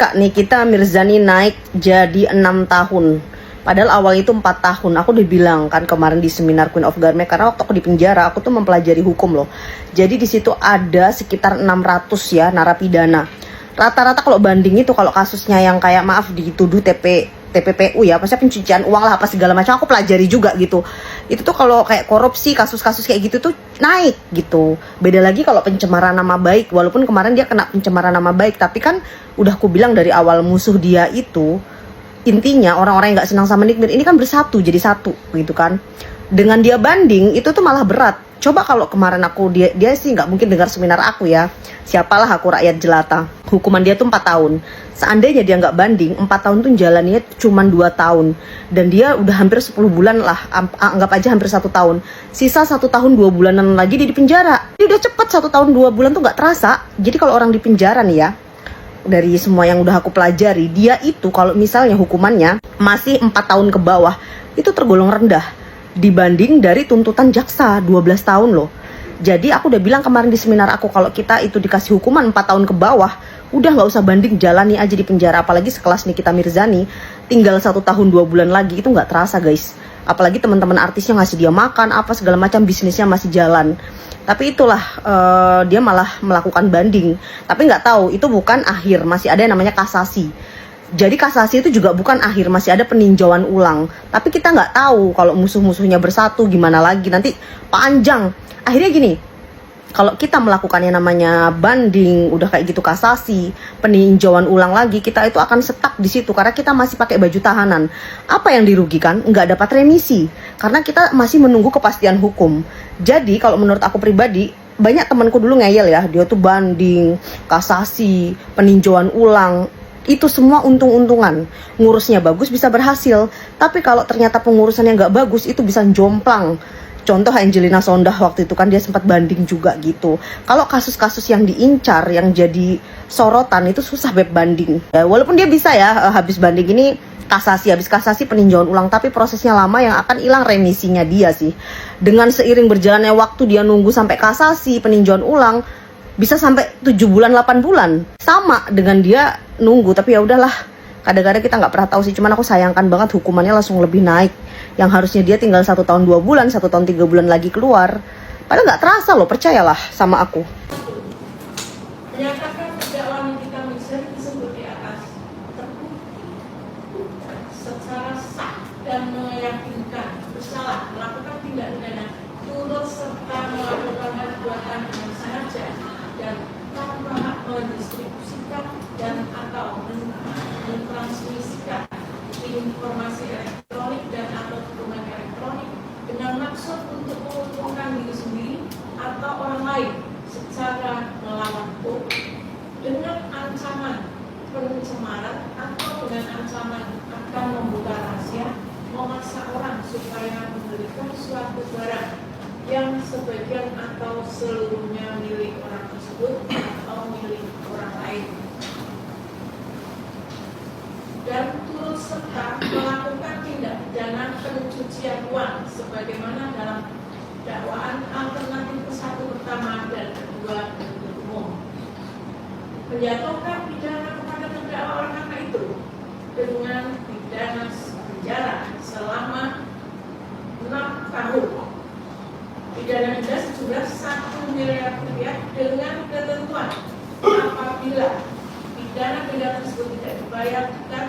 Kak Nikita Mirzani naik jadi 6 tahun. Padahal awal itu 4 tahun. Aku udah bilang kan kemarin di seminar Queen of Garment, karena waktu aku di penjara aku tuh mempelajari hukum loh. Jadi di situ ada sekitar 600 ya narapidana. Rata-rata kalau banding itu, kalau kasusnya yang kayak maaf dituduh TPPU ya, maksudnya pencucian uang lah apa segala macam, aku pelajari juga gitu. Itu tuh kalau kayak korupsi, kasus-kasus kayak gitu tuh naik gitu. Beda lagi kalau pencemaran nama baik, walaupun kemarin dia kena pencemaran nama baik, tapi kan udah aku bilang dari awal musuh dia itu intinya orang-orang yang nggak senang sama Nick Mir ini kan bersatu jadi satu gitu kan. Dengan dia banding itu tuh malah berat. Coba kalau kemarin aku dia sih nggak mungkin dengar seminar aku ya. Siapalah aku rakyat jelata. Hukuman dia tuh 4 tahun. Seandainya dia nggak banding, 4 tahun tuh jalannya cuma 2 tahun. Dan dia udah hampir 10 bulan lah, anggap aja hampir 1 tahun. Sisa 1 tahun 2 bulanan lagi dia di penjara. Dia udah cepet 1 tahun 2 bulan tuh nggak terasa. Jadi kalau orang di penjara nih ya, dari semua yang udah aku pelajari, dia itu kalau misalnya hukumannya masih 4 tahun ke bawah, itu tergolong rendah dibanding dari tuntutan jaksa 12 tahun loh. Jadi aku udah bilang kemarin di seminar aku, kalau kita itu dikasih hukuman 4 tahun ke bawah, udah nggak usah banding, jalani aja di penjara. Apalagi sekelas Nikita Mirzani, tinggal 1 tahun 2 bulan lagi, itu nggak terasa guys. Apalagi teman-teman artisnya ngasih dia makan, apa segala macam, bisnisnya masih jalan. Tapi itulah dia malah melakukan banding. Tapi nggak tahu, itu bukan akhir, masih ada yang namanya kasasi. Jadi kasasi itu juga bukan akhir, masih ada peninjauan ulang. Tapi kita nggak tahu kalau musuh-musuhnya bersatu gimana lagi, nanti panjang. Akhirnya gini, kalau kita melakukan yang namanya banding, udah kayak gitu kasasi, peninjauan ulang lagi, kita itu akan stuck di situ karena kita masih pakai baju tahanan. Apa yang dirugikan? Nggak dapat remisi, karena kita masih menunggu kepastian hukum. Jadi kalau menurut aku pribadi, banyak temanku dulu ngeyel ya, dia tuh banding, kasasi, peninjauan ulang. Itu semua untung-untungan. Ngurusnya bagus bisa berhasil, tapi kalau ternyata pengurusannya nggak bagus, itu bisa jomplang. Contoh Angelina Sondah waktu itu kan dia sempat banding juga gitu. Kalau kasus-kasus yang diincar, yang jadi sorotan itu susah beb banding. Ya, walaupun dia bisa ya habis banding ini kasasi, habis kasasi peninjauan ulang, tapi prosesnya lama yang akan hilang remisinya dia sih. Dengan seiring berjalannya waktu dia nunggu sampai kasasi, peninjauan ulang, bisa sampai 7 bulan, 8 bulan. Sama dengan dia nunggu, tapi ya udahlah. Kadang-kadang kita nggak pernah tahu sih, cuman aku sayangkan banget hukumannya langsung lebih naik. Yang harusnya dia tinggal 1 tahun 2 bulan, 1 tahun 3 bulan lagi keluar. Padahal nggak terasa loh, percayalah sama aku. Menyatakan terdakwa Nikita Mirzani tersebut di atas terbukti secara sah dan meyakinkan bersalah melakukan tindak pidana turut serta melakukan perbuatan dengan sengaja dan tanpa hak mendistribusikan dan atau mentransmisikan informasi elektronik dan atau dokumen elektronik dengan maksud untuk menguntungkan diri sendiri atau orang lain secara melawan hukum, dengan ancaman pencemaran atau dengan ancaman akan membuka rahasia, memaksa orang supaya memberikan suatu barang yang sebagian atau seluruhnya milik orang tersebut atau milik orang lain, dan turut serta melakukan tindak pidana pencucian uang sebagaimana dalam dakwaan alternatif ke-1 pertama dan kedua penuntut umum. Menjatuhkan pidana kepada terdakwa oleh karena itu dengan pidana penjara selama 6 tahun, pidana denda sejumlah 1 miliar rupiah dengan ketentuan apabila pidana denda tersebut tidak dibayarkan